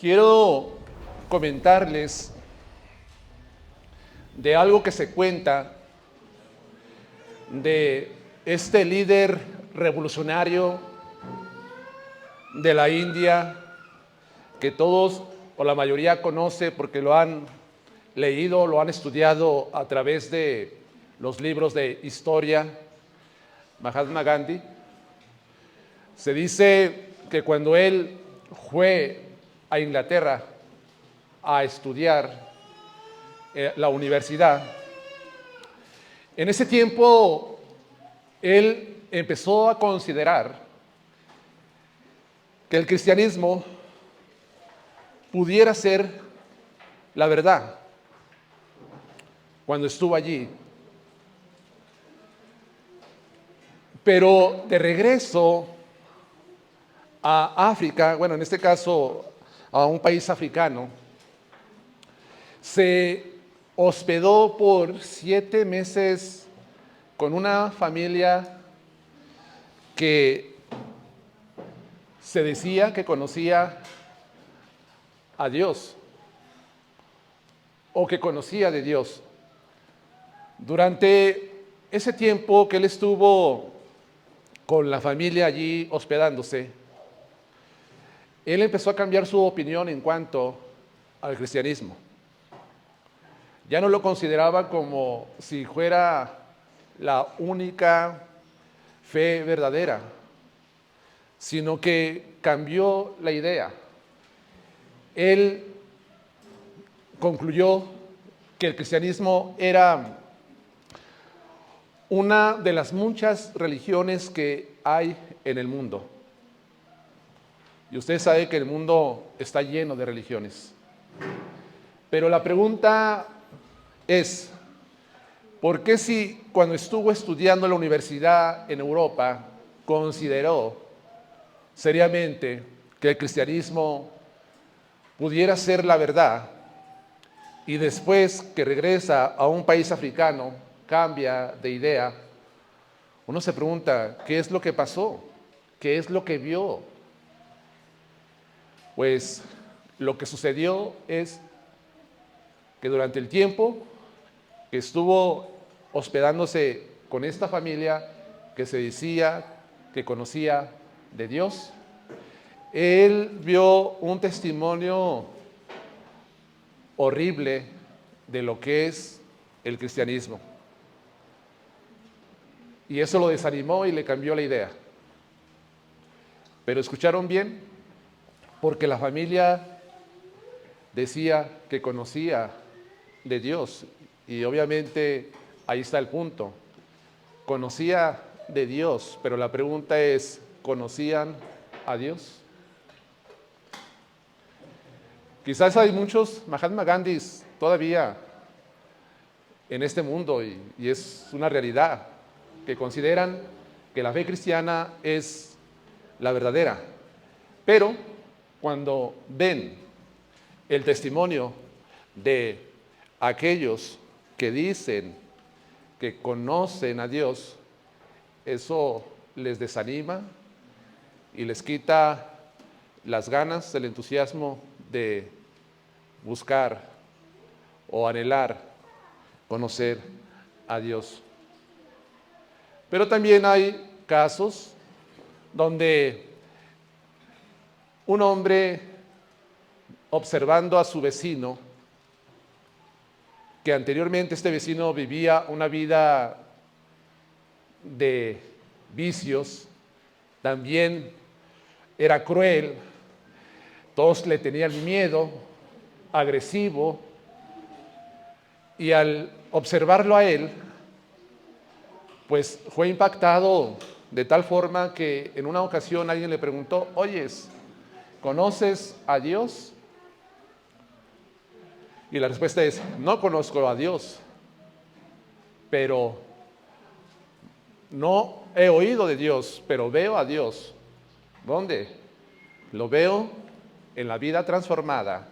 Quiero comentarles de algo que se cuenta de este líder revolucionario de la India que todos o la mayoría conoce porque lo han leído, lo han estudiado a través de los libros de historia, Mahatma Gandhi. Se dice que cuando él fue a Inglaterra a estudiar la universidad, en ese tiempo él empezó a considerar que el cristianismo pudiera ser la verdad cuando estuvo allí. Pero de regreso a África, bueno, en este caso a un país africano, se hospedó por 7 meses con una familia que se decía que conocía a Dios o que conocía de Dios. Durante ese tiempo que él estuvo con la familia allí hospedándose, él empezó a cambiar su opinión en cuanto al cristianismo. Ya no lo consideraba como si fuera la única fe verdadera, sino que cambió la idea. Él concluyó que el cristianismo era una de las muchas religiones que hay en el mundo. Y usted sabe que el mundo está lleno de religiones. Pero la pregunta es, ¿por qué si cuando estuvo estudiando en la universidad en Europa consideró seriamente que el cristianismo pudiera ser la verdad y después que regresa a un país africano cambia de idea? Uno se pregunta, ¿qué es lo que pasó? ¿Qué es lo que vio? Pues lo que sucedió es que durante el tiempo que estuvo hospedándose con esta familia que se decía que conocía de Dios, él vio un testimonio horrible de lo que es el cristianismo. Y eso lo desanimó y le cambió la idea. Pero ¿escucharon bien? Porque la familia decía que conocía de Dios. Y obviamente ahí está el punto. Conocía de Dios, pero la pregunta es, ¿conocían a Dios? Quizás hay muchos Mahatma Gandhis todavía en este mundo y es una realidad que consideran que la fe cristiana es la verdadera. Pero cuando ven el testimonio de aquellos que dicen que conocen a Dios, eso les desanima y les quita las ganas, el entusiasmo de buscar o anhelar conocer a Dios. Pero también hay casos donde un hombre, observando a su vecino, que anteriormente este vecino vivía una vida de vicios, también era cruel, todos le tenían miedo, agresivo, y al observarlo a él, pues fue impactado de tal forma que en una ocasión alguien le preguntó, oyes, ¿conoces a Dios? Y la respuesta es, no conozco a Dios, pero no he oído de Dios, pero veo a Dios. ¿Dónde? Lo veo en la vida transformada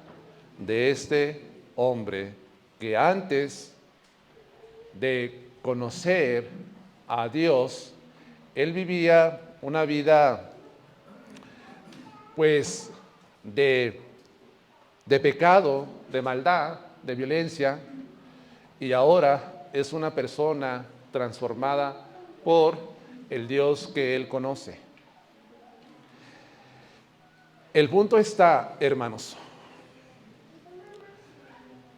de este hombre que antes de conocer a Dios, él vivía una vida pues de de pecado, de maldad, de violencia, y ahora es una persona transformada por el Dios que él conoce. El punto está, hermanos,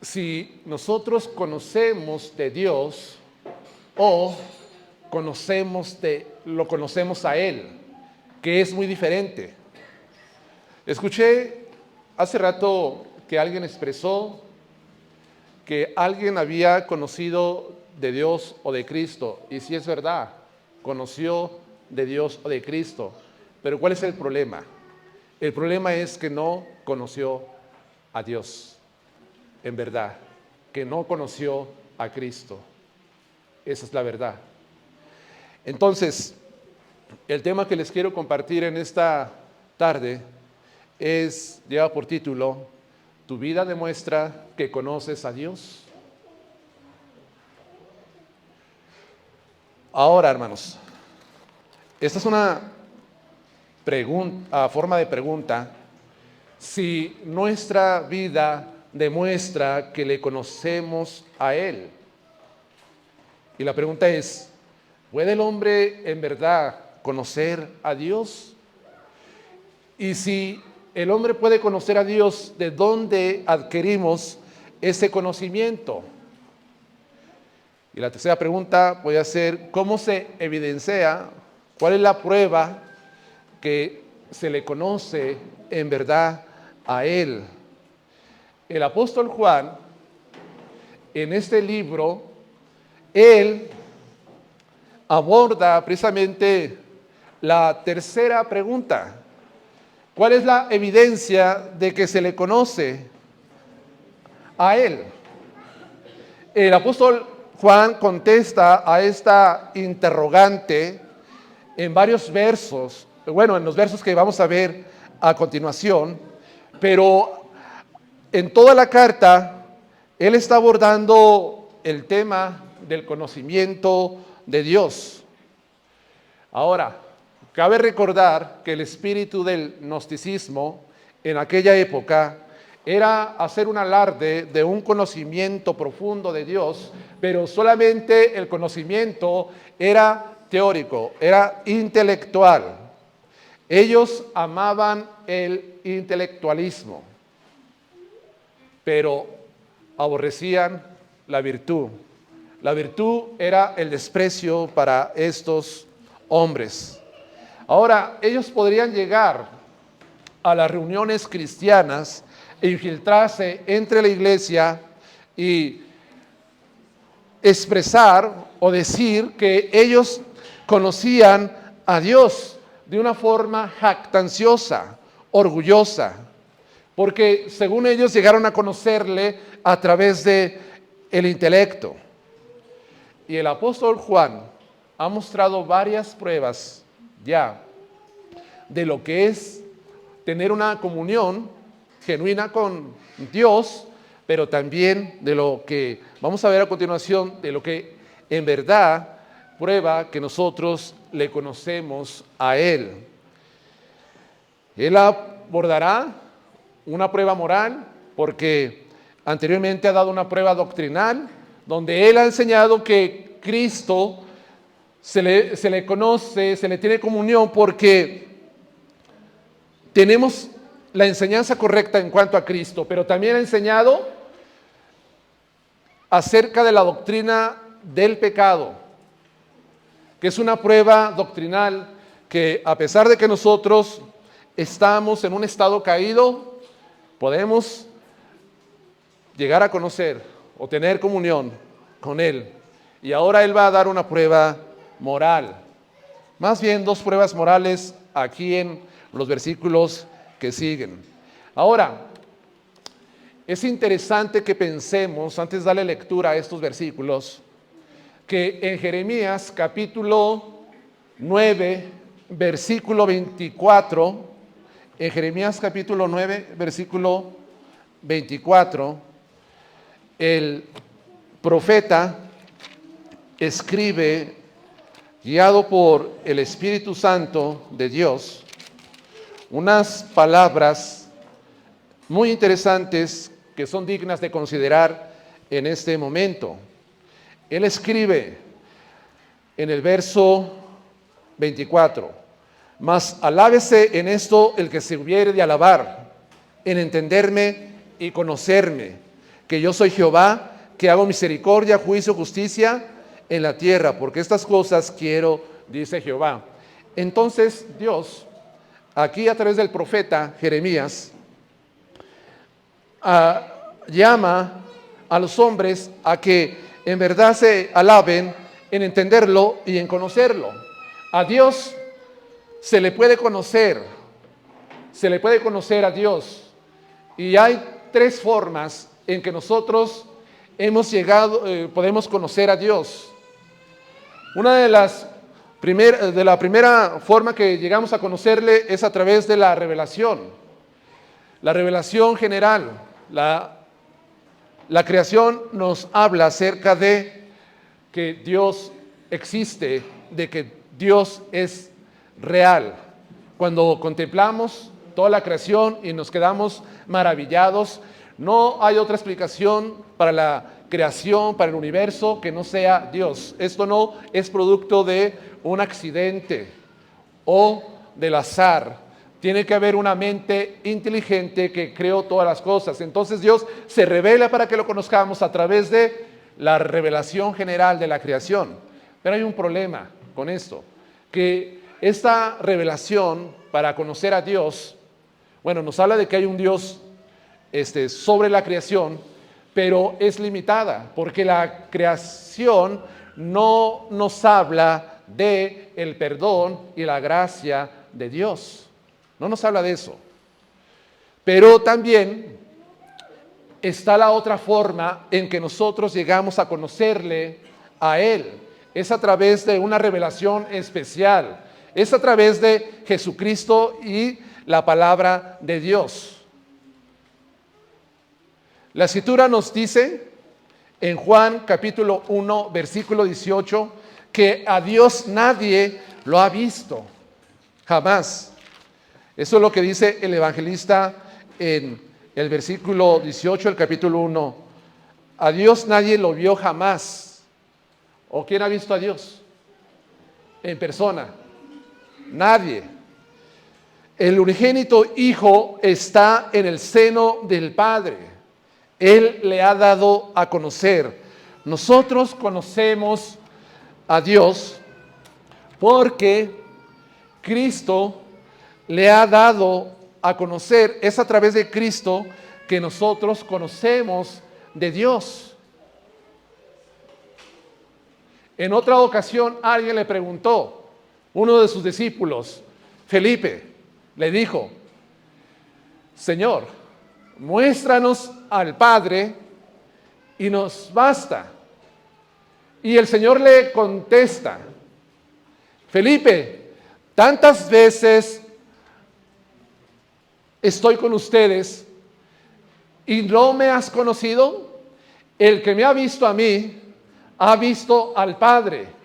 si nosotros conocemos de Dios o lo conocemos a Él, que es muy diferente. Escuché hace rato que alguien expresó que alguien había conocido de Dios o de Cristo, y sí es verdad, conoció de Dios o de Cristo, pero ¿cuál es el problema? El problema es que no conoció a Dios, en verdad, que no conoció a Cristo. Esa es la verdad. Entonces, el tema que les quiero compartir en esta tarde lleva por título, ¿tu vida demuestra que conoces a Dios? Ahora, hermanos, esta es una forma de pregunta. Si nuestra vida demuestra que le conocemos a Él. Y la pregunta es, ¿puede el hombre en verdad conocer a Dios? Y si el hombre puede conocer a Dios, ¿de dónde adquirimos ese conocimiento? Y la tercera pregunta puede ser, ¿cómo se evidencia? ¿Cuál es la prueba que se le conoce en verdad a Él? El apóstol Juan, en este libro, él aborda precisamente la tercera pregunta. ¿Cuál es la evidencia de que se le conoce a Él? El apóstol Juan contesta a esta interrogante en varios versos, en los versos que vamos a ver a continuación, pero en toda la carta él está abordando el tema del conocimiento de Dios. Ahora, cabe recordar que el espíritu del gnosticismo en aquella época era hacer un alarde de un conocimiento profundo de Dios, pero solamente el conocimiento era teórico, era intelectual. Ellos amaban el intelectualismo, pero aborrecían la virtud. La virtud era el desprecio para estos hombres. Ahora, ellos podrían llegar a las reuniones cristianas e infiltrarse entre la iglesia y expresar o decir que ellos conocían a Dios de una forma jactanciosa, orgullosa, porque según ellos llegaron a conocerle a través de el intelecto. Y el apóstol Juan ha mostrado varias pruebas ya de lo que es tener una comunión genuina con Dios, pero también de lo que vamos a ver a continuación, de lo que en verdad prueba que nosotros le conocemos a Él. Él abordará una prueba moral, porque anteriormente ha dado una prueba doctrinal, donde Él ha enseñado que Cristo se le conoce, se le tiene comunión, porque tenemos la enseñanza correcta en cuanto a Cristo, pero también ha enseñado acerca de la doctrina del pecado, que es una prueba doctrinal que, a pesar de que nosotros estamos en un estado caído, podemos llegar a conocer o tener comunión con Él. Y ahora Él va a dar una prueba moral, más bien dos pruebas morales aquí en los versículos que siguen. Ahora, es interesante que pensemos, antes de darle lectura a estos versículos, que en Jeremías capítulo 9, versículo 24, en Jeremías capítulo 9, versículo 24, el profeta escribe, guiado por el Espíritu Santo de Dios, unas palabras muy interesantes que son dignas de considerar en este momento. Él escribe en el verso 24: mas alábese en esto el que se hubiere de alabar, en entenderme y conocerme, que yo soy Jehová, que hago misericordia, juicio, justicia en la tierra, porque estas cosas quiero, dice Jehová. Entonces Dios, aquí a través del profeta Jeremías, llama a los hombres a que en verdad se alaben en entenderlo y en conocerlo. A Dios se le puede conocer a Dios, y hay tres formas en que nosotros hemos llegado, podemos conocer a Dios. Una de la primera forma que llegamos a conocerle es a través de la revelación general. La creación nos habla acerca de que Dios existe, de que Dios es real. Cuando contemplamos toda la creación y nos quedamos maravillados, no hay otra explicación para la creación, para el universo, que no sea Dios. Esto no es producto de un accidente o del azar. Tiene que haber una mente inteligente que creó todas las cosas. Entonces Dios se revela para que lo conozcamos a través de la revelación general de la creación. Pero hay un problema con esto, que esta revelación para conocer a Dios, bueno, nos habla de que hay un Dios sobre la creación, pero es limitada, porque la creación no nos habla de el perdón y la gracia de Dios. No nos habla de eso. Pero también está la otra forma en que nosotros llegamos a conocerle a Él. Es a través de una revelación especial. Es a través de Jesucristo y la palabra de Dios. La Escritura nos dice en Juan capítulo 1, versículo 18, que a Dios nadie lo ha visto, jamás. Eso es lo que dice el evangelista en el versículo 18 del capítulo 1. A Dios nadie lo vio jamás. ¿O quién ha visto a Dios en persona? Nadie. El unigénito Hijo está en el seno del Padre. Él le ha dado a conocer. Nosotros conocemos a Dios porque Cristo le ha dado a conocer. Es a través de Cristo que nosotros conocemos de Dios. En otra ocasión alguien le preguntó, uno de sus discípulos, Felipe, le dijo: Señor, muéstranos al Padre y nos basta. Y el Señor le contesta: Felipe, tantas veces estoy con ustedes y no me has conocido. El que me ha visto a mí, ha visto al Padre.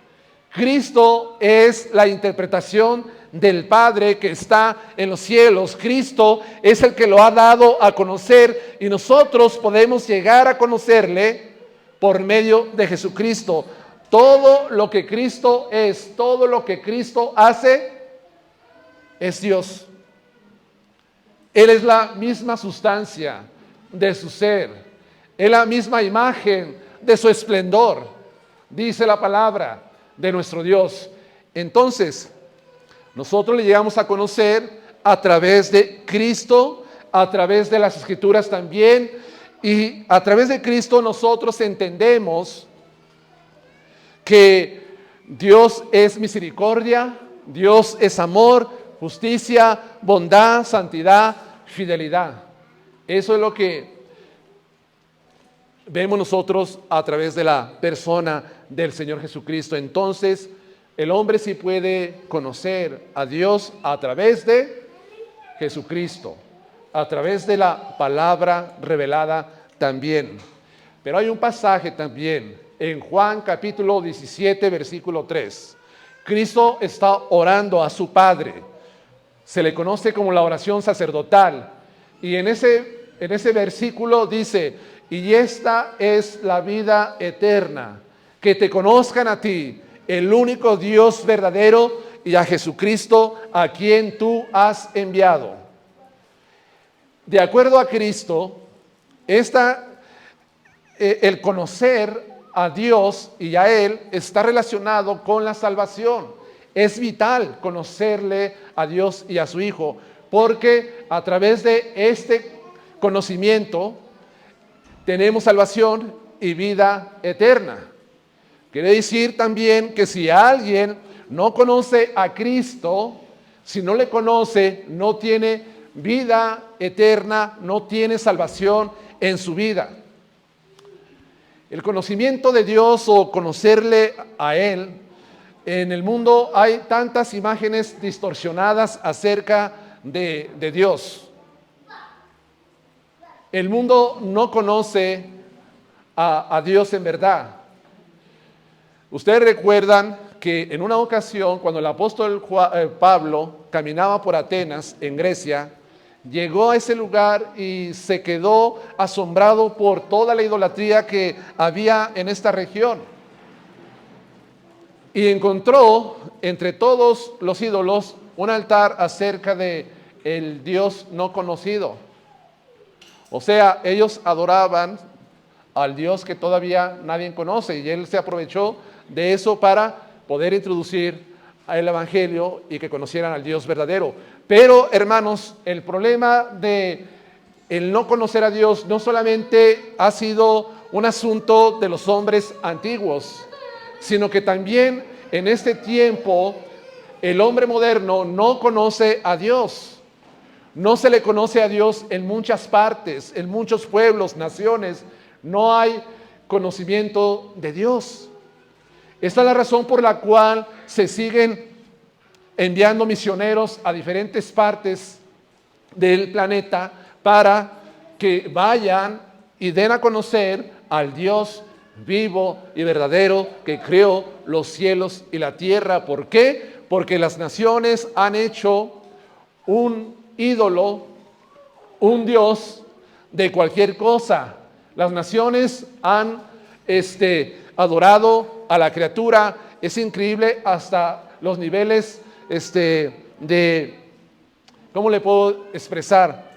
Cristo es la interpretación del Padre que está en los cielos. Cristo es el que lo ha dado a conocer, y nosotros podemos llegar a conocerle por medio de Jesucristo. Todo lo que Cristo es, todo lo que Cristo hace, es Dios. Él es la misma sustancia de su ser, es la misma imagen de su esplendor, dice la palabra de nuestro Dios. Entonces, nosotros le llegamos a conocer a través de Cristo, a través de las Escrituras también, y a través de Cristo nosotros entendemos que Dios es misericordia, Dios es amor, justicia, bondad, santidad, fidelidad. Eso es lo que vemos nosotros a través de la persona del Señor Jesucristo. Entonces, el hombre sí puede conocer a Dios a través de Jesucristo, a través de la palabra revelada también. Pero hay un pasaje también en Juan capítulo 17, versículo 3. Cristo está orando a su Padre. Se le conoce como la oración sacerdotal. Y en ese en ese versículo dice, y esta es la vida eterna, que te conozcan a ti, el único Dios verdadero, y a Jesucristo, a quien tú has enviado. De acuerdo a Cristo, el conocer a Dios y a Él está relacionado con la salvación. Es vital conocerle a Dios y a su Hijo, porque a través de este conocimiento tenemos salvación y vida eterna. Quiere decir también que si alguien no conoce a Cristo, si no le conoce, no tiene vida eterna, no tiene salvación en su vida. El conocimiento de Dios o conocerle a Él, en el mundo hay tantas imágenes distorsionadas acerca de Dios. El mundo no conoce a Dios en verdad. Ustedes recuerdan que en una ocasión, cuando el apóstol Pablo caminaba por Atenas, en Grecia, llegó a ese lugar y se quedó asombrado por toda la idolatría que había en esta región. Y encontró entre todos los ídolos un altar acerca de el Dios no conocido. O sea, ellos adoraban al Dios que todavía nadie conoce, y él se aprovechó de eso para poder introducir el evangelio y que conocieran al Dios verdadero. Pero, hermanos, el problema de el no conocer a Dios no solamente ha sido un asunto de los hombres antiguos, sino que también en este tiempo el hombre moderno no conoce a Dios. No se le conoce a Dios en muchas partes, en muchos pueblos, naciones. No hay conocimiento de Dios. Esta es la razón por la cual se siguen enviando misioneros a diferentes partes del planeta para que vayan y den a conocer al Dios vivo y verdadero que creó los cielos y la tierra. ¿Por qué? Porque las naciones han hecho un ídolo, un Dios de cualquier cosa. Las naciones han adorado a la criatura. Es increíble hasta los niveles ¿cómo le puedo expresar?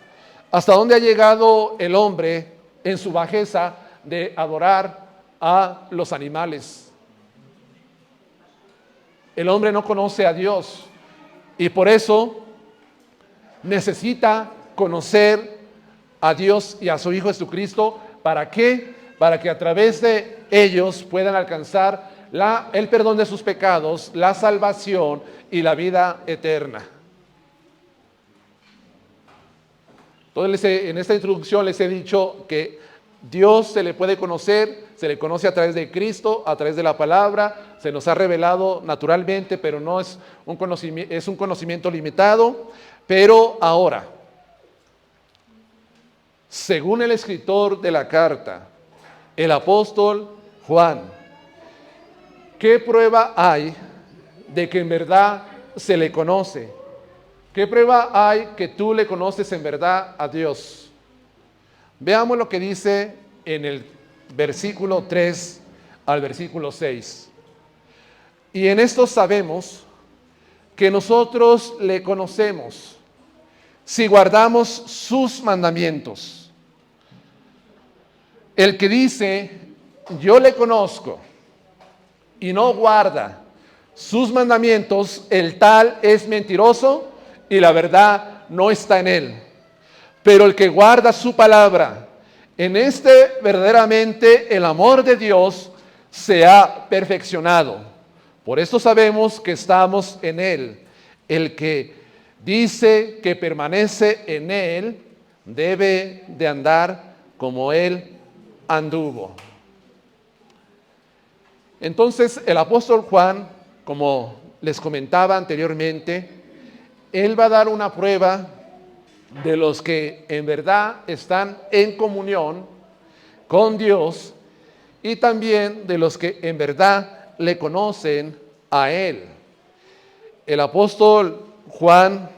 Hasta dónde ha llegado el hombre en su bajeza de adorar a los animales. El hombre no conoce a Dios y por eso necesita conocer a Dios y a su Hijo Jesucristo. ¿Para qué? Para que a través de ellos puedan alcanzar el perdón de sus pecados, la salvación y la vida eterna. Entonces, en esta introducción les he dicho que Dios se le puede conocer, se le conoce a través de Cristo, a través de la palabra, se nos ha revelado naturalmente, pero no es un conocimiento limitado. Pero ahora, según el escritor de la carta, el apóstol Juan, ¿qué prueba hay de que en verdad se le conoce? ¿Qué prueba hay que tú le conoces en verdad a Dios? Veamos lo que dice en el versículo 3 al versículo 6. Y en esto sabemos que nosotros le conocemos si guardamos sus mandamientos. El que dice, yo le conozco, y no guarda sus mandamientos, el tal es mentiroso y la verdad no está en él. Pero el que guarda su palabra, en verdaderamente el amor de Dios se ha perfeccionado. Por esto sabemos que estamos en él. El que dice que permanece en él debe de andar como él anduvo. Entonces el apóstol Juan, como les comentaba anteriormente, él va a dar una prueba de los que en verdad están en comunión con Dios y también de los que en verdad le conocen a Él. El apóstol Juan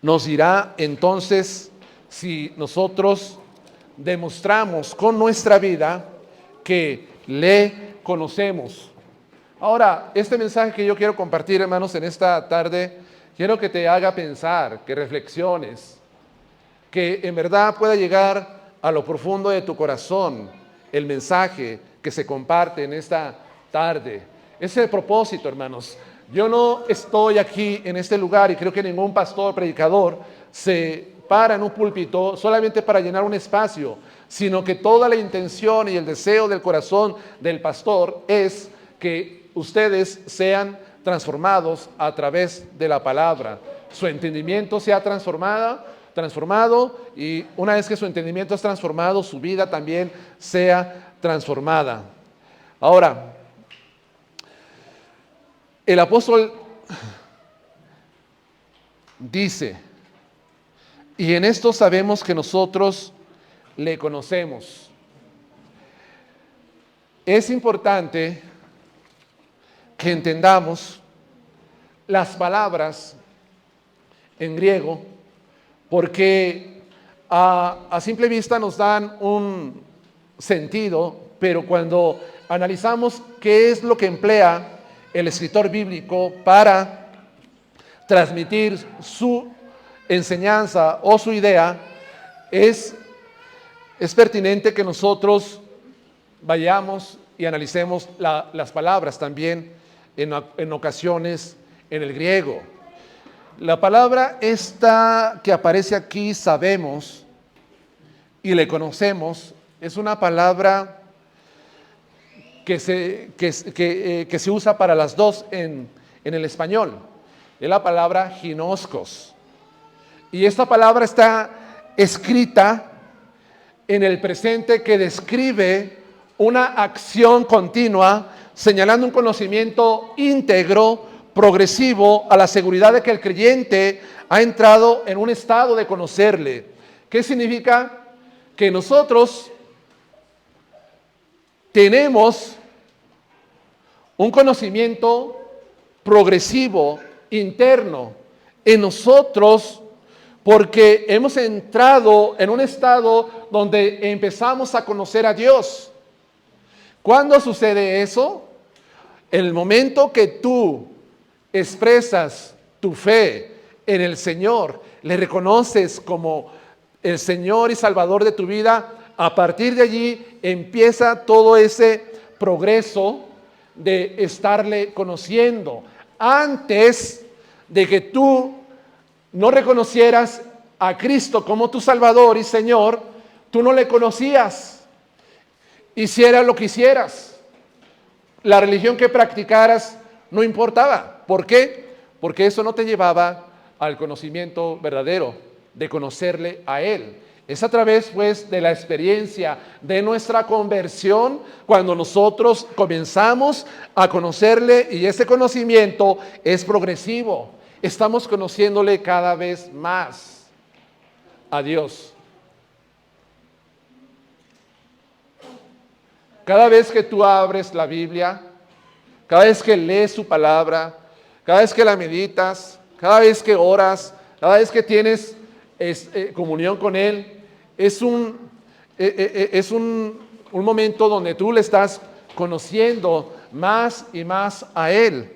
nos dirá entonces si nosotros demostramos con nuestra vida que le conocemos. Ahora, este mensaje que yo quiero compartir, hermanos, en esta tarde, quiero que te haga pensar, que reflexiones, que en verdad pueda llegar a lo profundo de tu corazón el mensaje que se comparte en esta tarde. Ese es el propósito, hermanos. Yo no estoy aquí en este lugar y creo que ningún pastor, predicador, se para en un púlpito solamente para llenar un espacio, sino que toda la intención y el deseo del corazón del pastor es que ustedes sean transformados a través de la palabra. Su entendimiento sea transformado, y una vez que su entendimiento es transformado, su vida también sea transformada. Ahora, el apóstol dice, y en esto sabemos que nosotros le conocemos. Es importante que entendamos las palabras en griego, porque a simple vista nos dan un sentido, pero cuando analizamos qué es lo que emplea el escritor bíblico para transmitir su enseñanza o su idea, es pertinente que nosotros vayamos y analicemos las palabras también en ocasiones en el griego. La palabra esta que aparece aquí, sabemos y le conocemos, es una palabra que se usa para las dos en el español. Es la palabra ginoscos. Y esta palabra está escrita en el presente, que describe una acción continua, señalando un conocimiento íntegro, progresivo, a la seguridad de que el creyente ha entrado en un estado de conocerle. ¿Qué significa? Que nosotros tenemos un conocimiento progresivo, interno, en nosotros, porque hemos entrado en un estado donde empezamos a conocer a Dios. ¿Cuándo sucede eso? En el momento que tú expresas tu fe en el Señor, le reconoces como el Señor y Salvador de tu vida, a partir de allí empieza todo ese progreso de estarle conociendo. Antes de que tú no reconocieras a Cristo como tu Salvador y Señor, tú no le conocías. Hicieras lo que hicieras, la religión que practicaras no importaba. ¿Por qué? Porque eso no te llevaba al conocimiento verdadero, de conocerle a Él. Es a través, pues, de la experiencia de nuestra conversión cuando nosotros comenzamos a conocerle, y ese conocimiento es progresivo. Estamos conociéndole cada vez más a Dios. Cada vez que tú abres la Biblia, cada vez que lees su palabra, cada vez que la meditas, cada vez que oras, cada vez que tienes comunión con Él, es un momento donde tú le estás conociendo más y más a Él,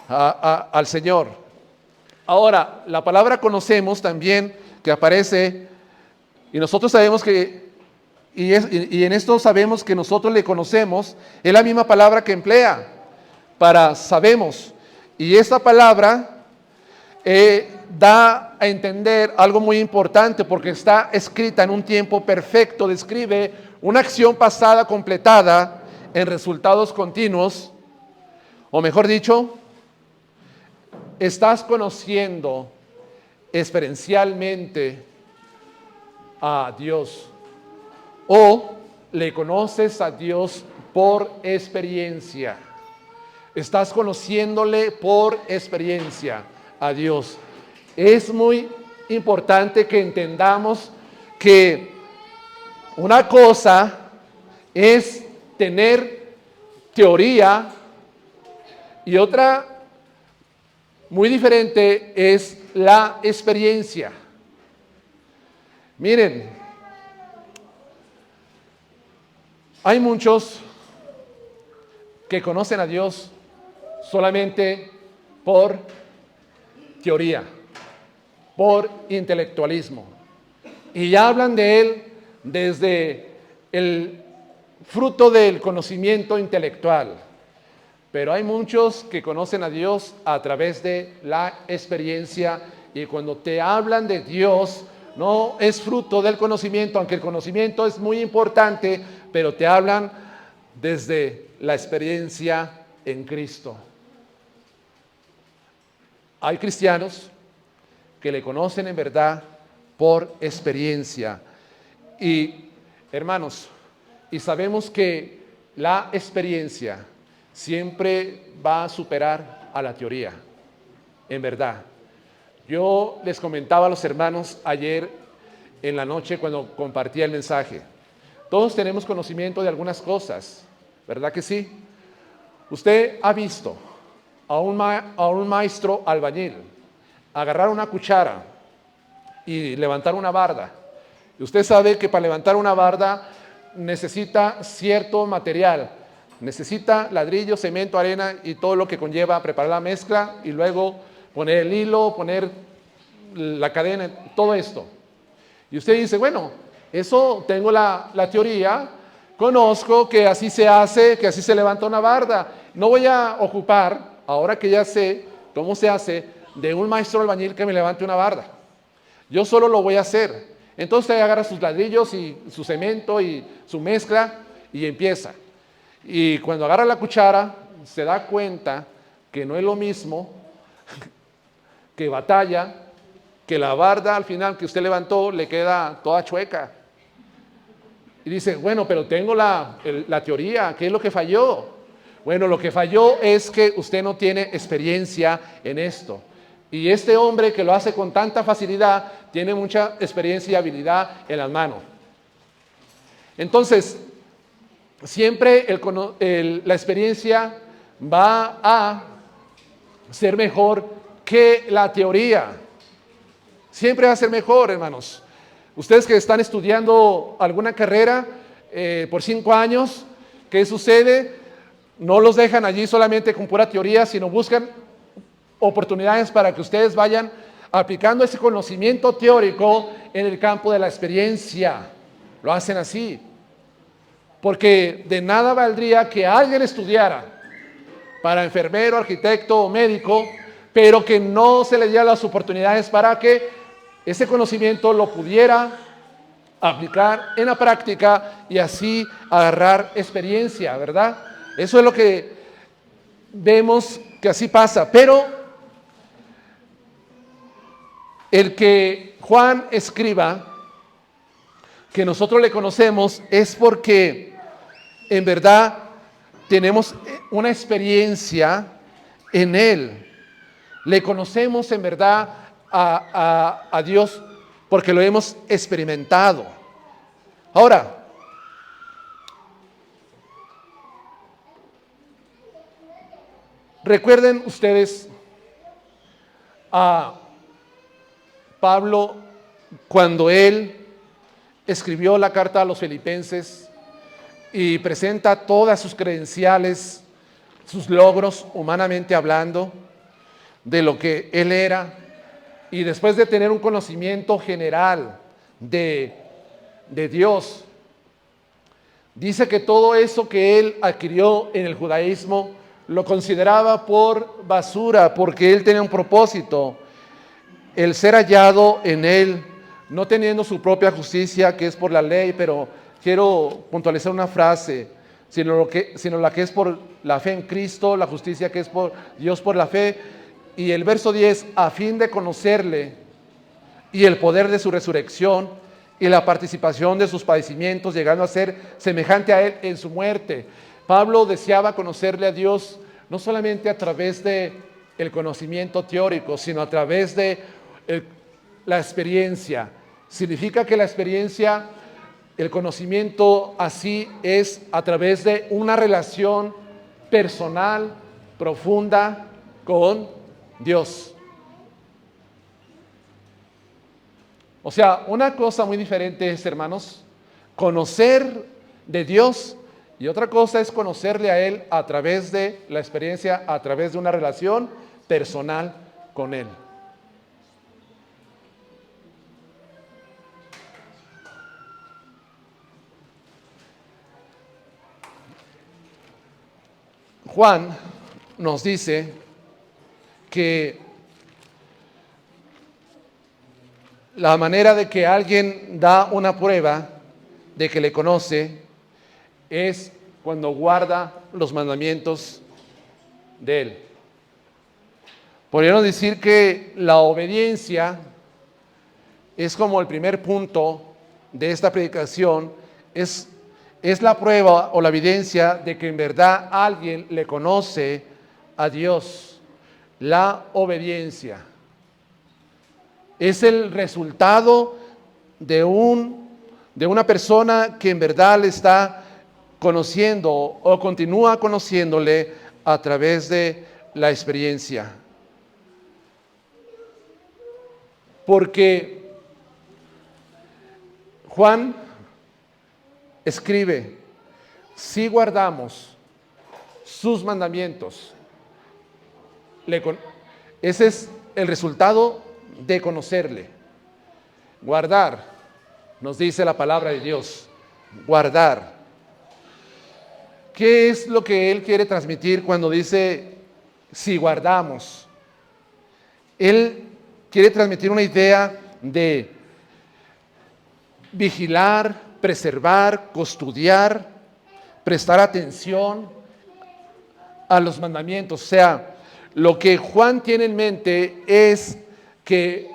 al Señor. Ahora, la palabra conocemos también, que aparece, y nosotros sabemos que, y en esto sabemos que nosotros le conocemos, es la misma palabra que emplea para sabemos. Y esta palabra da a entender algo muy importante, porque está escrita en un tiempo perfecto, describe una acción pasada completada en resultados continuos, o mejor dicho, estás conociendo experiencialmente a Dios, o le conoces a Dios por experiencia. Estás conociéndole por experiencia a Dios. Es muy importante que entendamos que una cosa es tener teoría y otra muy diferente es la experiencia. Miren, hay muchos que conocen a Dios solamente por teoría, por intelectualismo, y ya hablan de Él desde el fruto del conocimiento intelectual. Pero hay muchos que conocen a Dios a través de la experiencia, y cuando te hablan de Dios, no es fruto del conocimiento, aunque el conocimiento es muy importante, pero te hablan desde la experiencia en Cristo. Hay cristianos que le conocen en verdad por experiencia. Y hermanos, y sabemos que la experiencia siempre va a superar a la teoría, en verdad. Yo les comentaba a los hermanos ayer en la noche cuando compartía el mensaje. Todos tenemos conocimiento de algunas cosas, ¿verdad que sí? Usted ha visto a un maestro albañil agarrar una cuchara y levantar una barda. Y usted sabe que para levantar una barda necesita cierto material. Necesita ladrillo, cemento, arena y todo lo que conlleva preparar la mezcla y luego poner el hilo, poner la cadena, todo esto. Y usted dice, bueno, eso tengo la teoría, conozco que así se hace, que así se levanta una barda. No voy a ocupar, ahora que ya sé cómo se hace, de un maestro albañil que me levante una barda. Yo solo lo voy a hacer. Entonces usted agarra sus ladrillos y su cemento y su mezcla y empieza. Y cuando agarra la cuchara, se da cuenta que no es lo mismo, que batalla, que la barda al final que usted levantó le queda toda chueca. Y dice, bueno, pero tengo la teoría, ¿qué es lo que falló? Bueno, lo que falló es que usted no tiene experiencia en esto. Y este hombre que lo hace con tanta facilidad, tiene mucha experiencia y habilidad en las manos. Entonces, siempre la experiencia va a ser mejor que la teoría. Siempre va a ser mejor, hermanos. Ustedes que están estudiando alguna carrera por 5 años, ¿qué sucede? No los dejan allí solamente con pura teoría, sino buscan oportunidades para que ustedes vayan aplicando ese conocimiento teórico en el campo de la experiencia. Lo hacen así. Porque de nada valdría que alguien estudiara para enfermero, arquitecto o médico, pero que no se le dieran las oportunidades para que ese conocimiento lo pudiera aplicar en la práctica y así agarrar experiencia, ¿verdad? Eso es lo que vemos que así pasa. Pero el que Juan escriba, que nosotros le conocemos, es porque en verdad tenemos una experiencia en Él. Le conocemos en verdad a Dios porque lo hemos experimentado. Ahora, recuerden ustedes a Pablo cuando él escribió la carta a los filipenses y presenta todas sus credenciales, sus logros humanamente hablando, de lo que él era, y después de tener un conocimiento general de Dios, dice que todo eso que él adquirió en el judaísmo lo consideraba por basura, porque él tenía un propósito, el ser hallado en él, no teniendo su propia justicia que es por la ley, pero quiero puntualizar una frase, sino la que es por la fe en Cristo, la justicia que es por Dios por la fe. Y el verso 10, a fin de conocerle y el poder de su resurrección y la participación de sus padecimientos, llegando a ser semejante a él en su muerte. Pablo deseaba conocerle a Dios no solamente a través de el conocimiento teórico, sino a través de la experiencia. Significa que la experiencia, el conocimiento así es a través de una relación personal, profunda con Dios. O sea, una cosa muy diferente es, hermanos, conocer de Dios y otra cosa es conocerle a Él a través de la experiencia, a través de una relación personal con Él. Juan nos dice que la manera de que alguien da una prueba de que le conoce es cuando guarda los mandamientos de Él. Podríamos decir que la obediencia es como el primer punto de esta predicación, es la prueba o la evidencia de que en verdad alguien le conoce a Dios. La obediencia es el resultado de una persona que en verdad le está conociendo o continúa conociéndole a través de la experiencia. Porque Juan escribe, si guardamos sus mandamientos, ese es el resultado de conocerle. Guardar, nos dice la palabra de Dios, guardar. ¿Qué es lo que Él quiere transmitir cuando dice si guardamos? Él quiere transmitir una idea de vigilar, preservar, custodiar, prestar atención a los mandamientos. O sea, lo que Juan tiene en mente es que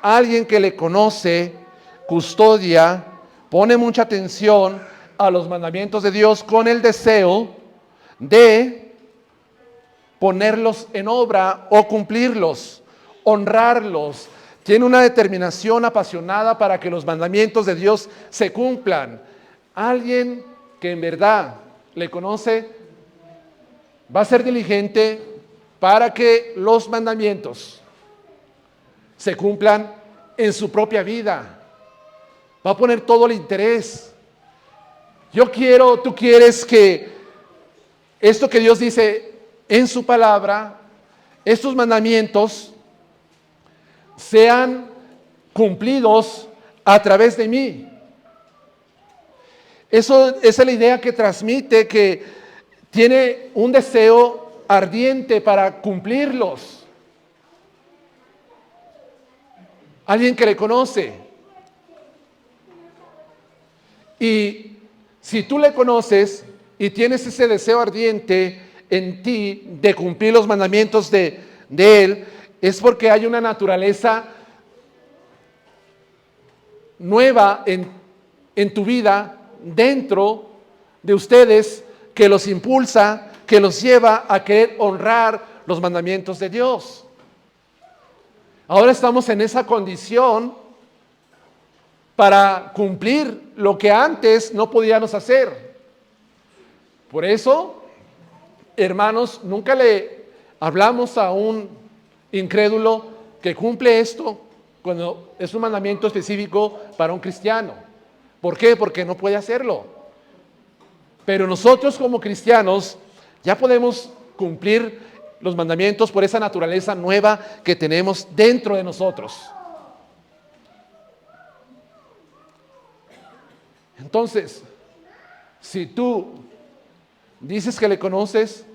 alguien que le conoce, custodia, pone mucha atención a los mandamientos de Dios con el deseo de ponerlos en obra o cumplirlos, honrarlos. Tiene una determinación apasionada para que los mandamientos de Dios se cumplan. Alguien que en verdad le conoce va a ser diligente para que los mandamientos se cumplan en su propia vida. Va a poner todo el interés. Yo quiero, tú quieres que esto que Dios dice en su palabra, estos mandamientos, sean cumplidos a través de mí. Eso es la idea que transmite, que tiene un deseo ardiente para cumplirlos. Alguien que le conoce. Y si tú le conoces y tienes ese deseo ardiente en ti de cumplir los mandamientos de Él, es porque hay una naturaleza nueva en tu vida, dentro de ustedes, que los impulsa, que los lleva a querer honrar los mandamientos de Dios. Ahora estamos en esa condición para cumplir lo que antes no podíamos hacer. Por eso, hermanos, nunca le hablamos a un incrédulo que cumple esto cuando es un mandamiento específico para un cristiano. ¿Por qué? Porque no puede hacerlo. Pero nosotros como cristianos ya podemos cumplir los mandamientos por esa naturaleza nueva que tenemos dentro de nosotros. Entonces, si tú dices que le conoces,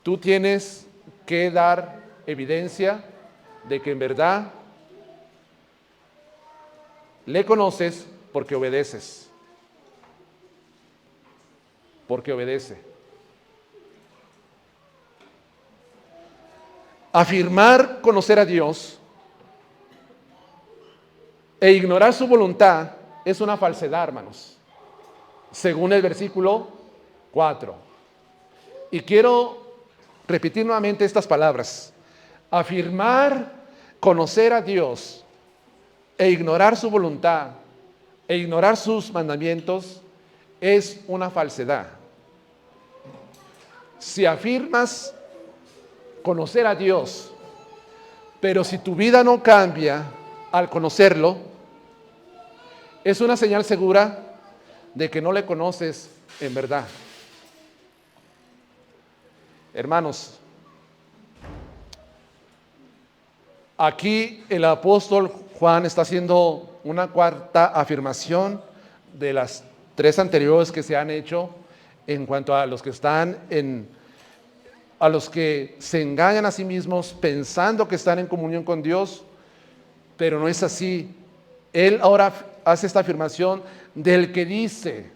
tú tienes que dar evidencia de que en verdad le conoces porque obedeces. Porque obedece. Afirmar conocer a Dios e ignorar su voluntad es una falsedad, hermanos, según el versículo 4. Y quiero repetir nuevamente estas palabras. Afirmar conocer a Dios e ignorar su voluntad e ignorar sus mandamientos es una falsedad. Si afirmas conocer a Dios, pero si tu vida no cambia al conocerlo, es una señal segura de que no le conoces en verdad. Hermanos, aquí el apóstol Juan está haciendo una cuarta afirmación de las tres anteriores que se han hecho en cuanto a los que a los que se engañan a sí mismos pensando que están en comunión con Dios, pero no es así. Él ahora hace esta afirmación del que dice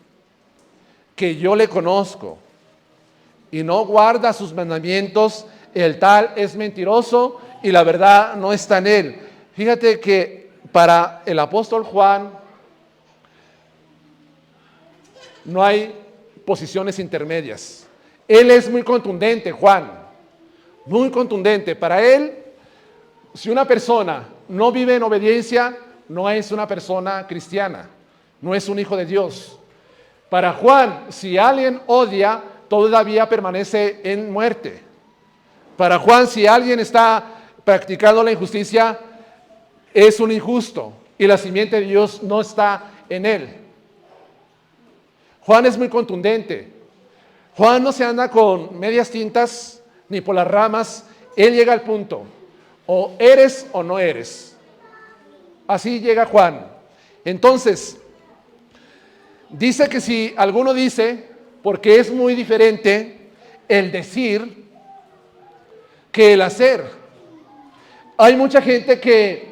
que yo le conozco y no guarda sus mandamientos, el tal es mentiroso y la verdad no está en él. Fíjate que para el apóstol Juan no hay posiciones intermedias. Él es muy contundente, Juan, muy contundente. Para él, si una persona no vive en obediencia, no es una persona cristiana, no es un hijo de Dios. Para Juan, si alguien odia, todavía permanece en muerte. Para Juan, si alguien está practicando la injusticia, es un injusto y la simiente de Dios no está en él. Juan es muy contundente. Juan no se anda con medias tintas ni por las ramas. Él llega al punto. O eres o no eres. Así llega Juan. Entonces, dice que si alguno dice, porque es muy diferente el decir que el hacer. Hay mucha gente que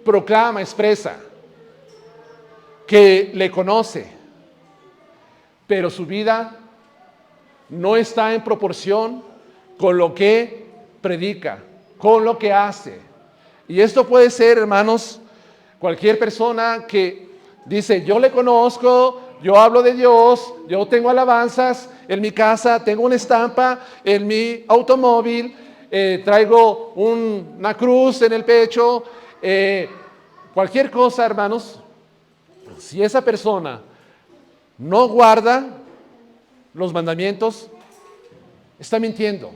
proclama, expresa, que le conoce, pero su vida no está en proporción con lo que predica, con lo que hace. Y esto puede ser, hermanos, cualquier persona que dice, yo le conozco, yo hablo de Dios, yo tengo alabanzas en mi casa, tengo una estampa en mi automóvil, traigo una cruz en el pecho, cualquier cosa, hermanos. Si esa persona no guarda los mandamientos, está mintiendo.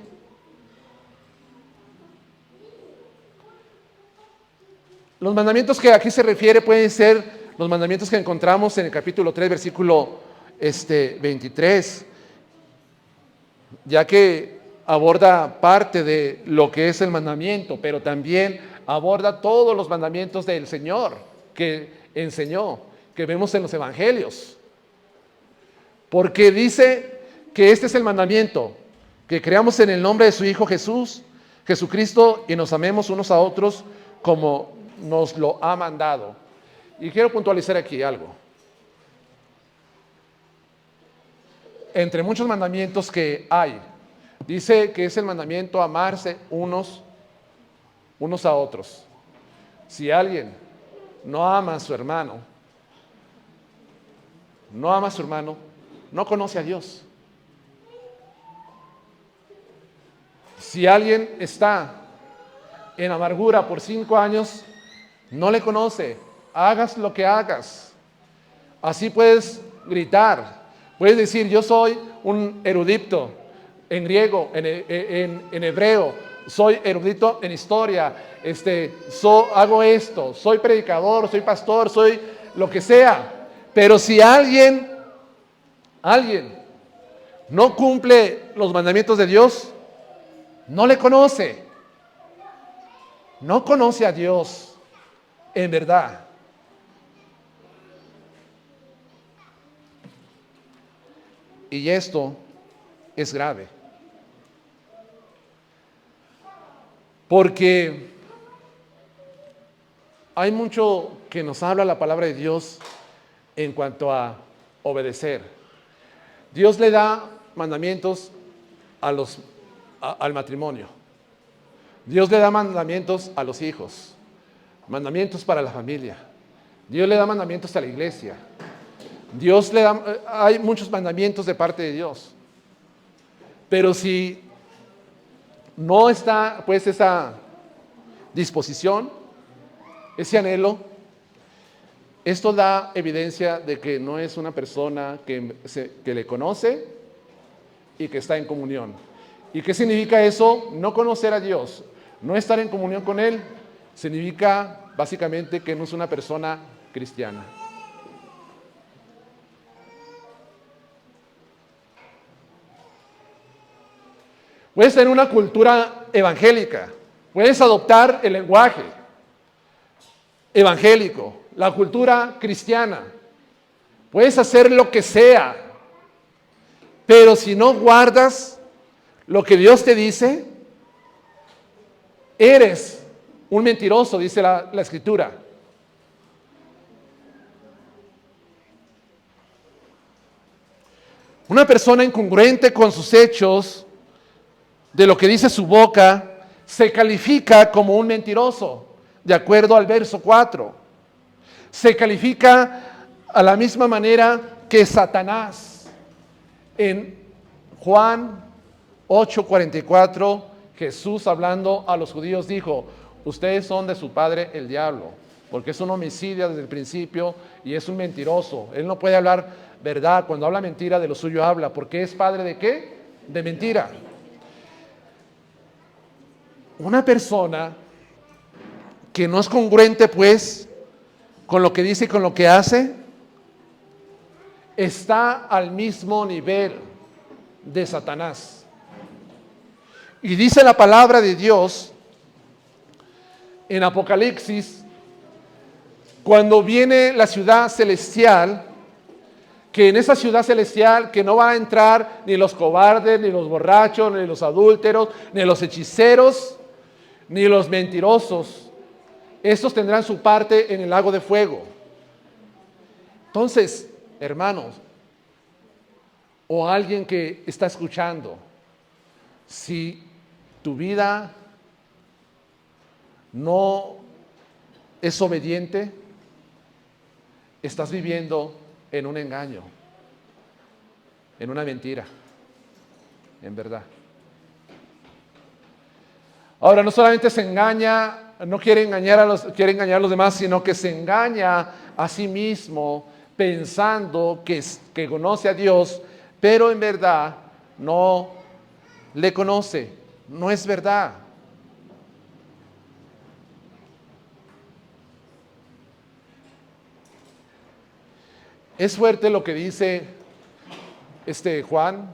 Los mandamientos que aquí se refiere pueden ser los mandamientos que encontramos en el capítulo 3, versículo 23, ya que aborda parte de lo que es el mandamiento, pero también aborda todos los mandamientos del Señor que enseñó, que vemos en los evangelios. Porque dice que este es el mandamiento, que creamos en el nombre de su Hijo Jesucristo, y nos amemos unos a otros como nos lo ha mandado. Y quiero puntualizar aquí algo. Entre muchos mandamientos que hay, dice que es el mandamiento amarse unos a otros. Si alguien no ama a su hermano, no conoce a Dios. Si alguien está en amargura por 5 años, no le conoce. Hagas lo que hagas. Así puedes gritar. Puedes decir, yo soy un erudito en griego, en hebreo. Soy erudito en historia. Hago esto. Soy predicador, soy pastor, soy lo que sea. Pero si alguien no cumple los mandamientos de Dios, no le conoce. No conoce a Dios en verdad. Y esto es grave. Porque hay mucho que nos habla la palabra de Dios en cuanto a obedecer. Dios le da mandamientos al matrimonio. Dios le da mandamientos a los hijos, mandamientos para la familia. Dios le da mandamientos a la iglesia. Hay muchos mandamientos de parte de Dios. Pero si no está pues esa disposición, ese anhelo, esto da evidencia de que no es una persona que le conoce y que está en comunión. ¿Y qué significa eso? No conocer a Dios, no estar en comunión con Él, significa básicamente que no es una persona cristiana. Puedes tener una cultura evangélica, puedes adoptar el lenguaje evangélico, la cultura cristiana, puedes hacer lo que sea, pero si no guardas lo que Dios te dice, eres un mentiroso, dice la Escritura. Una persona incongruente con sus hechos, de lo que dice su boca, se califica como un mentiroso, de acuerdo al verso 4. Se califica a la misma manera que Satanás. En Juan 8:44, Jesús hablando a los judíos dijo: ustedes son de su padre el diablo, porque es un homicida desde el principio y es un mentiroso. Él no puede hablar verdad, cuando habla mentira de lo suyo habla, porque es padre ¿de qué? De mentira. Una persona que no es congruente pues con lo que dice y con lo que hace, está al mismo nivel de Satanás. Y dice la palabra de Dios en Apocalipsis, cuando viene la ciudad celestial, que en esa ciudad celestial que no van a entrar ni los cobardes, ni los borrachos, ni los adúlteros, ni los hechiceros, ni los mentirosos. Estos tendrán su parte en el lago de fuego. Entonces, hermanos, o alguien que está escuchando, si tu vida no es obediente, estás viviendo en un engaño, en una mentira, en verdad. Ahora, no solamente se engaña, no quiere engañar quiere engañar a los demás, sino que se engaña a sí mismo pensando que conoce a Dios, pero en verdad no le conoce. No es verdad. Es fuerte lo que dice Juan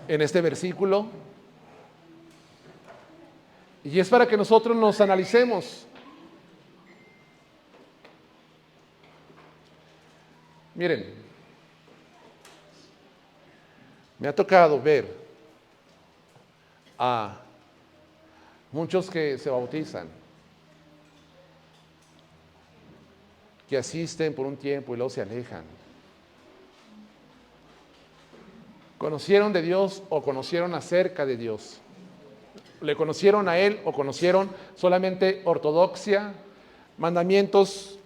en este versículo. Y es para que nosotros nos analicemos. Miren, me ha tocado ver a muchos que se bautizan, que asisten por un tiempo y luego se alejan. ¿Conocieron de Dios o conocieron acerca de Dios? ¿Le conocieron a Él o conocieron solamente ortodoxia, mandamientos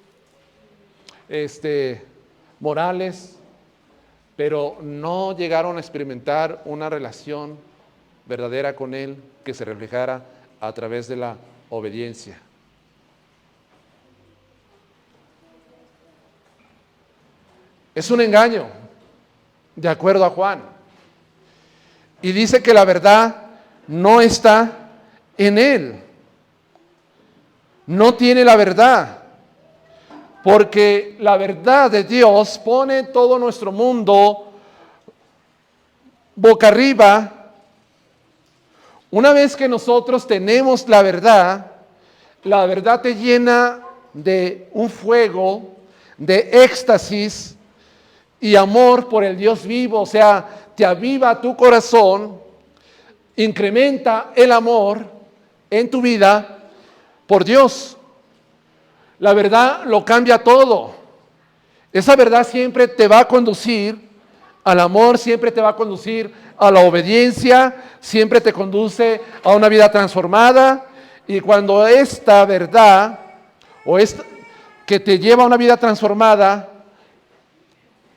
morales, pero no llegaron a experimentar una relación verdadera con Él que se reflejara a través de la obediencia? Es un engaño, de acuerdo a Juan. Y dice que la verdad no está en Él. No tiene la verdad. Porque la verdad de Dios pone todo nuestro mundo boca arriba. Una vez que nosotros tenemos la verdad te llena de un fuego, de éxtasis y amor por el Dios vivo. O sea, te aviva tu corazón, incrementa el amor en tu vida por Dios. La verdad lo cambia todo. Esa verdad siempre te va a conducir al amor, siempre te va a conducir a la obediencia, siempre te conduce a una vida transformada. Y cuando esta verdad o esta que te lleva a una vida transformada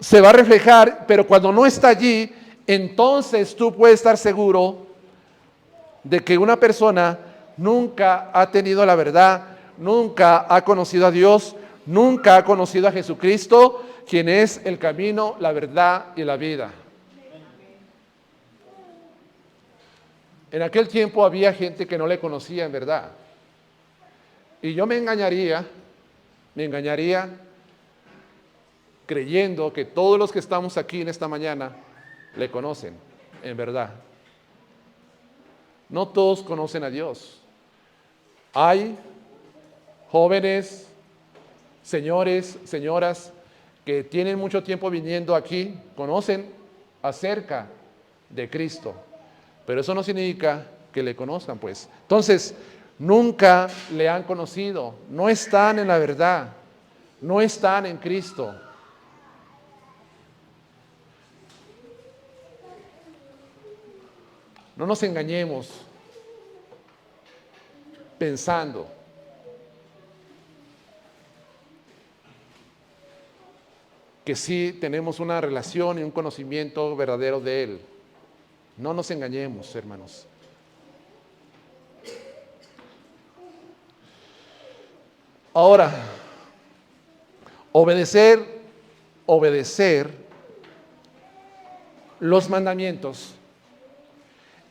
se va a reflejar, pero cuando no está allí, entonces tú puedes estar seguro de que una persona nunca ha tenido la verdad, nunca ha conocido a Dios, nunca ha conocido a Jesucristo, quien es el camino, la verdad y la vida. En aquel tiempo había gente que no le conocía en verdad. Y yo me engañaría creyendo que todos los que estamos aquí en esta mañana le conocen, en verdad. No todos conocen a Dios. Hay jóvenes, señores, señoras que tienen mucho tiempo viniendo aquí, conocen acerca de Cristo, pero eso no significa que le conozcan, pues. Entonces, nunca le han conocido, no están en la verdad, no están en Cristo. No nos engañemos pensando que sí tenemos una relación y un conocimiento verdadero de Él. No nos engañemos, hermanos. Ahora, obedecer los mandamientos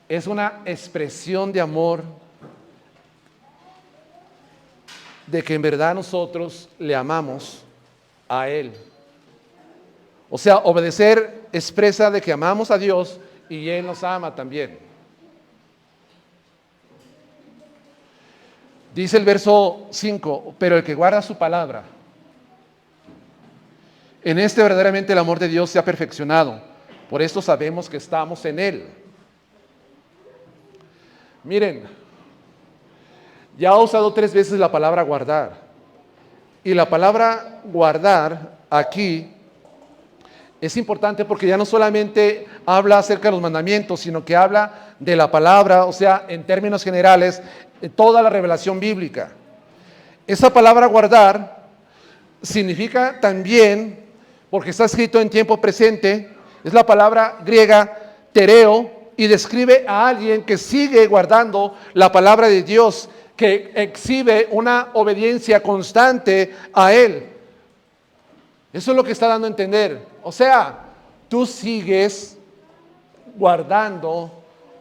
es una expresión de amor, de que en verdad nosotros le amamos a Él. O sea, obedecer expresa de que amamos a Dios y Él nos ama también. Dice el verso 5, pero el que guarda su palabra, en este verdaderamente el amor de Dios se ha perfeccionado. Por esto sabemos que estamos en Él. Miren, ya he usado 3 veces la palabra guardar. Y la palabra guardar aquí es importante porque ya no solamente habla acerca de los mandamientos, sino que habla de la palabra, o sea, en términos generales, toda la revelación bíblica. Esa palabra guardar significa también, porque está escrito en tiempo presente, es la palabra griega tereo, y describe a alguien que sigue guardando la palabra de Dios, que exhibe una obediencia constante a Él. Eso es lo que está dando a entender. O sea, tú sigues guardando,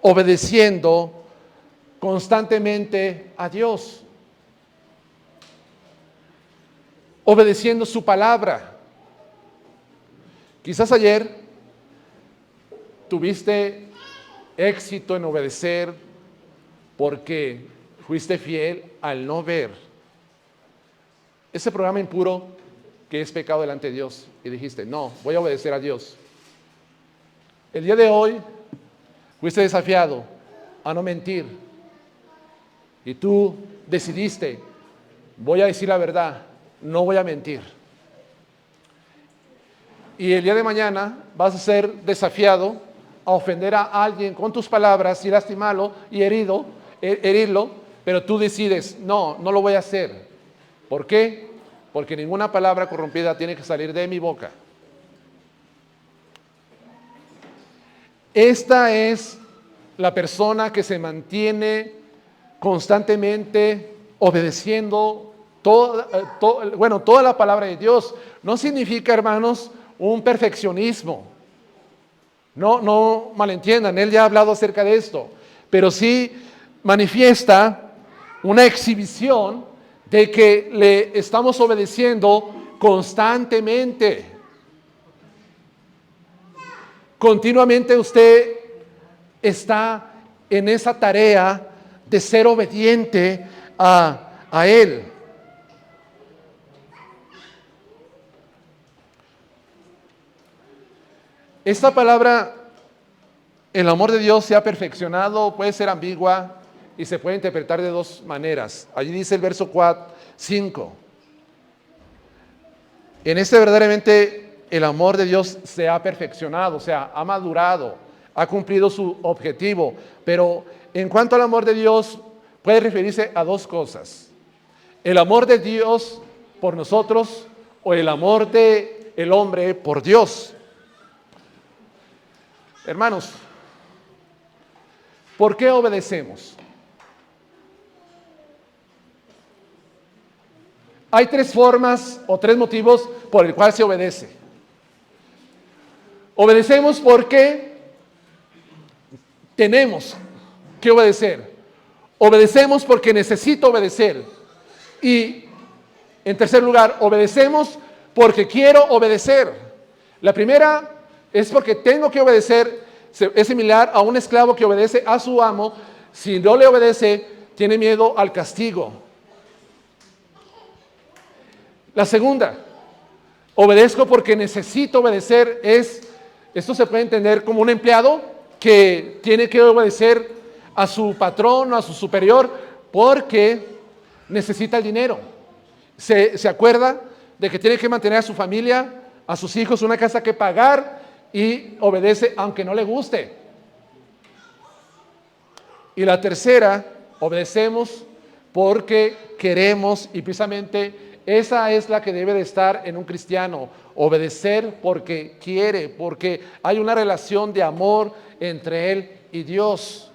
obedeciendo constantemente a Dios, obedeciendo su palabra. Quizás ayer tuviste éxito en obedecer porque fuiste fiel al no ver ese programa impuro que es pecado delante de Dios y dijiste, no, voy a obedecer a Dios. El día de hoy fuiste desafiado a no mentir y tú decidiste, voy a decir la verdad, no voy a mentir. Y el día de mañana vas a ser desafiado a ofender a alguien con tus palabras y lastimarlo y herirlo, pero tú decides, no lo voy a hacer. ¿Por qué? Porque ninguna palabra corrompida tiene que salir de mi boca. Esta es la persona que se mantiene constantemente obedeciendo toda la palabra de Dios. No significa, hermanos, un perfeccionismo. No malentiendan, él ya ha hablado acerca de esto, pero sí manifiesta una exhibición de que le estamos obedeciendo constantemente. Continuamente usted está en esa tarea de ser obediente a Él. Esta palabra, el amor de Dios se ha perfeccionado, puede ser ambigua y se puede interpretar de 2 maneras. Allí dice el verso 5. En este verdaderamente el amor de Dios se ha perfeccionado, o sea, ha madurado, ha cumplido su objetivo. Pero en cuanto al amor de Dios, puede referirse a 2 cosas. El amor de Dios por nosotros o el amor del hombre por Dios. Hermanos, ¿por qué obedecemos? Hay 3 formas o 3 motivos por el cual se obedece. Obedecemos porque tenemos que obedecer. Obedecemos porque necesito obedecer. Y en tercer lugar, obedecemos porque quiero obedecer. La primera es porque tengo que obedecer. Es similar a un esclavo que obedece a su amo. Si no le obedece, tiene miedo al castigo. La segunda, obedezco porque necesito obedecer. Esto se puede entender como un empleado que tiene que obedecer a su patrón o a su superior porque necesita el dinero. Se acuerda de que tiene que mantener a su familia, a sus hijos, una casa que pagar, y obedece aunque no le guste. Y la tercera, obedecemos porque queremos, y precisamente esa es la que debe de estar en un cristiano: obedecer porque quiere, porque hay una relación de amor entre él y Dios.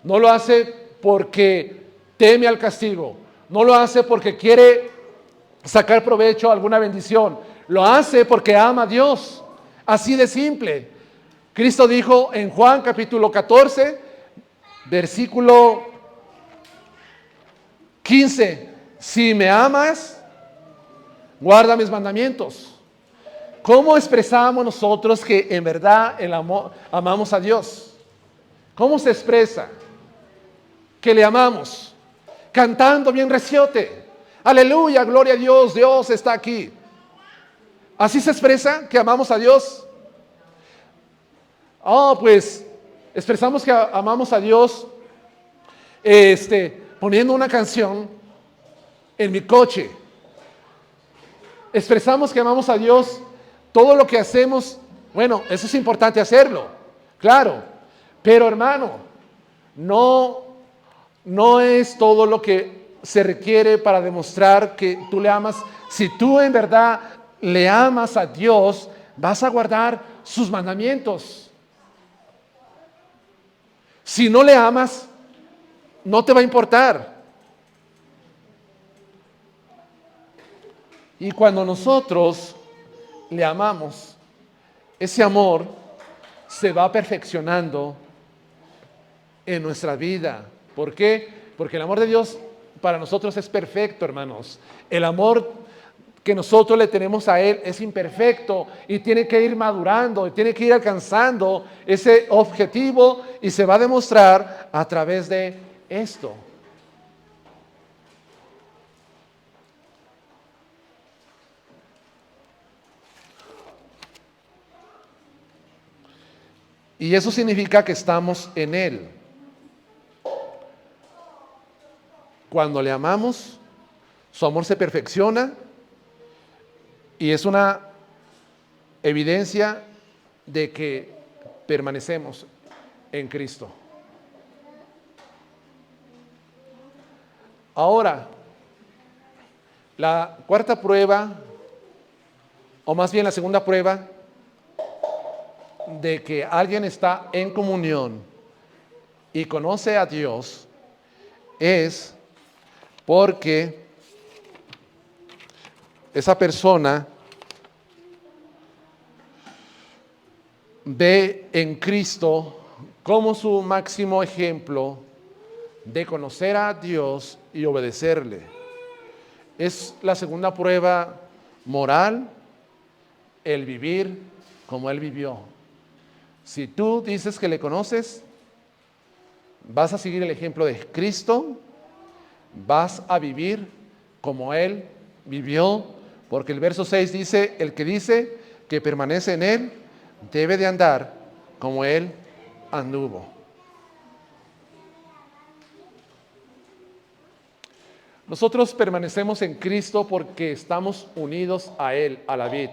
No lo hace porque teme al castigo, no lo hace porque quiere sacar provecho a alguna bendición, lo hace porque ama a Dios. Así de simple. Cristo dijo en Juan capítulo 14, versículo 15, si me amas, guarda mis mandamientos. ¿Cómo expresamos nosotros que en verdad amamos a Dios? ¿Cómo se expresa que le amamos? Cantando bien reciote: aleluya, gloria a Dios, Dios está aquí. ¿Así se expresa que amamos a Dios? Pues expresamos que amamos a Dios poniendo una canción en mi coche. Expresamos que amamos a Dios todo lo que hacemos. Bueno, eso es importante hacerlo, claro, pero hermano, no es todo lo que se requiere para demostrar que tú le amas. Si tú en verdad le amas a Dios, vas a guardar sus mandamientos. Si no le amas, no te va a importar. Y cuando nosotros le amamos, ese amor se va perfeccionando en nuestra vida. ¿Por qué? Porque el amor de Dios para nosotros es perfecto, hermanos. El amor que nosotros le tenemos a Él es imperfecto y tiene que ir madurando, y tiene que ir alcanzando ese objetivo, y se va a demostrar a través de esto. Y eso significa que estamos en Él. Cuando le amamos, su amor se perfecciona y es una evidencia de que permanecemos en Cristo. Ahora, la cuarta prueba, o más bien la segunda prueba de que alguien está en comunión y conoce a Dios, es porque esa persona ve en Cristo como su máximo ejemplo de conocer a Dios y obedecerle. Es la segunda prueba moral, el vivir como Él vivió. Si tú dices que le conoces, vas a seguir el ejemplo de Cristo, vas a vivir como Él vivió, porque el verso 6 dice: el que dice que permanece en Él debe de andar como Él anduvo. Nosotros permanecemos en Cristo porque estamos unidos a Él, a la vid.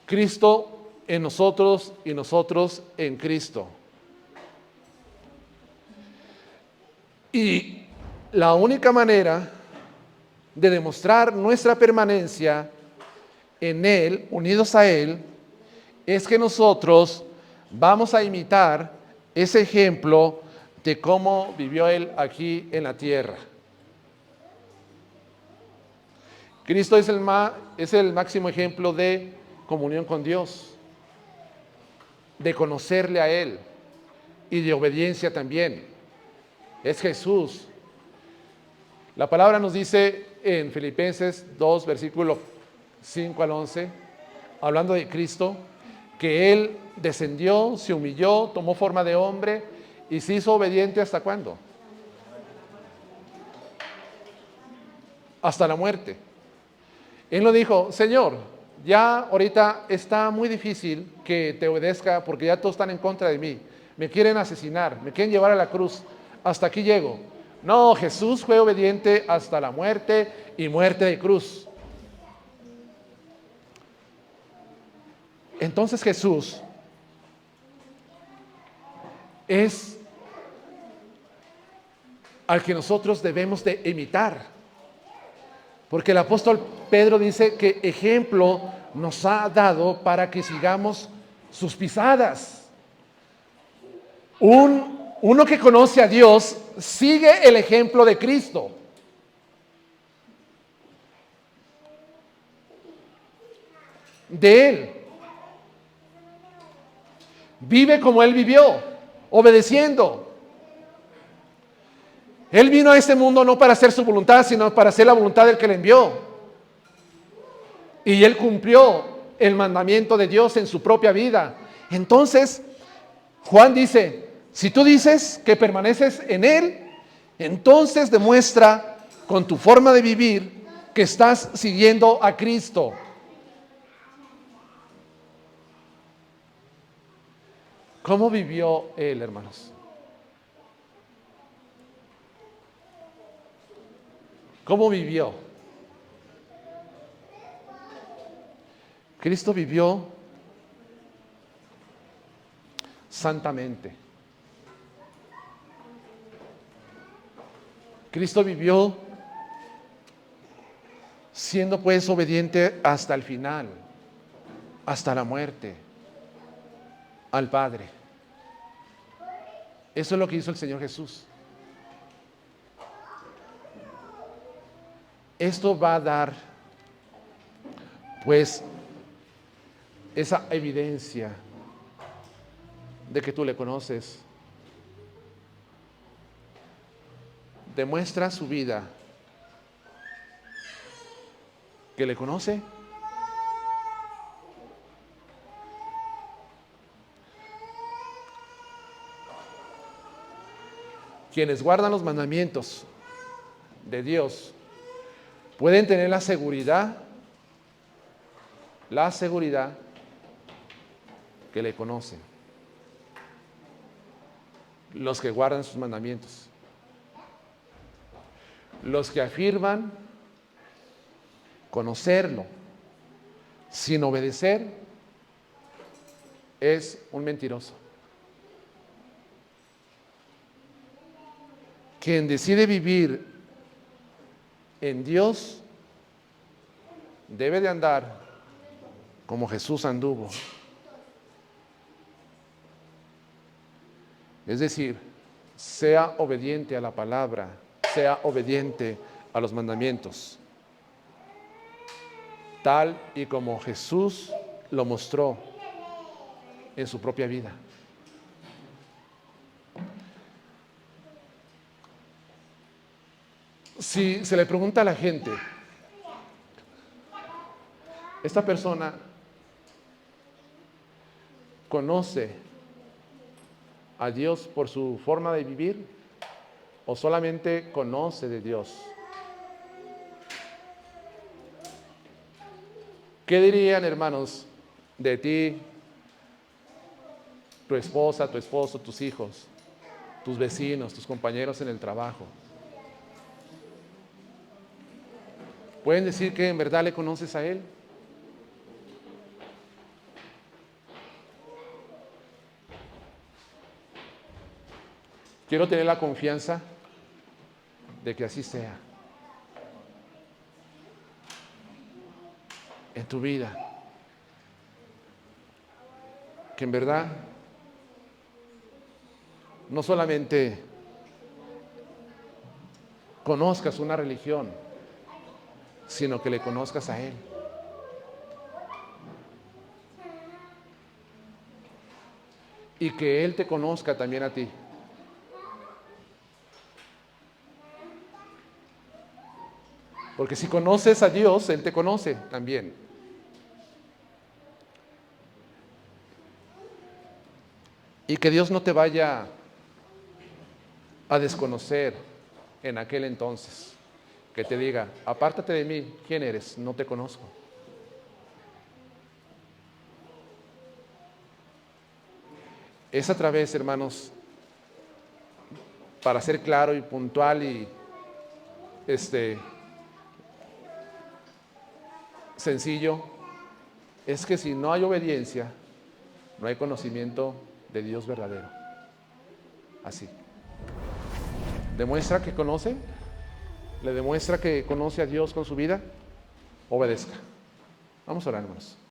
Cristo en nosotros y nosotros en Cristo. Y la única manera de demostrar nuestra permanencia en Él, unidos a Él, es que nosotros vamos a imitar ese ejemplo de cómo vivió Él aquí en la tierra. Cristo es el máximo ejemplo de comunión con Dios, de conocerle a Él y de obediencia también. Es Jesús. La palabra nos dice en Filipenses 2, versículo 5 al 11, hablando de Cristo, que Él descendió, se humilló, tomó forma de hombre y se hizo obediente ¿hasta cuándo? Hasta la muerte. Él no dijo, Señor, ya ahorita está muy difícil que te obedezca porque ya todos están en contra de mí. Me quieren asesinar, me quieren llevar a la cruz. Hasta aquí llego. No, Jesús fue obediente hasta la muerte y muerte de cruz. Entonces Jesús es al que nosotros debemos de imitar. Porque el apóstol Pedro dice que ejemplo nos ha dado para que sigamos sus pisadas. Uno que conoce a Dios sigue el ejemplo de Cristo. De Él. Vive como Él vivió, obedeciendo. Él vino a este mundo no para hacer su voluntad, sino para hacer la voluntad del que le envió. Y Él cumplió el mandamiento de Dios en su propia vida. Entonces, Juan dice, si tú dices que permaneces en Él, entonces demuestra con tu forma de vivir que estás siguiendo a Cristo. ¿Cómo vivió Él, hermanos? ¿Cómo vivió? Cristo vivió santamente. Cristo vivió siendo pues obediente hasta el final, hasta la muerte, al Padre. Eso es lo que hizo el Señor Jesús. Esto va a dar pues esa evidencia de que tú le conoces. Demuestra su vida que le conoce. Quienes guardan los mandamientos de Dios pueden tener la seguridad que le conocen. Los que guardan sus mandamientos. Los que afirman conocerlo sin obedecer es un mentiroso. Quien decide vivir en Dios debe de andar como Jesús anduvo. Es decir, sea obediente a la palabra, sea obediente a los mandamientos, tal y como Jesús lo mostró en su propia vida. Si se le pregunta a la gente, ¿esta persona conoce a Dios por su forma de vivir o solamente conoce de Dios? ¿Qué dirían, hermanos, de ti, tu esposa, tu esposo, tus hijos, tus vecinos, tus compañeros en el trabajo? ¿Pueden decir que en verdad le conoces a Él? Quiero tener la confianza de que así sea en tu vida. Que en verdad no solamente conozcas una religión, sino que le conozcas a Él. Y que Él te conozca también a ti. Porque si conoces a Dios, Él te conoce también. Y que Dios no te vaya a desconocer en aquel entonces. Que te diga, apártate de mí, ¿quién eres? No te conozco. Es a través, hermanos, para ser claro y puntual y sencillo, es que si no hay obediencia, no hay conocimiento de Dios verdadero. Así. Demuestra que conoce, le demuestra que conoce a Dios con su vida, obedezca. Vamos a orar, hermanos.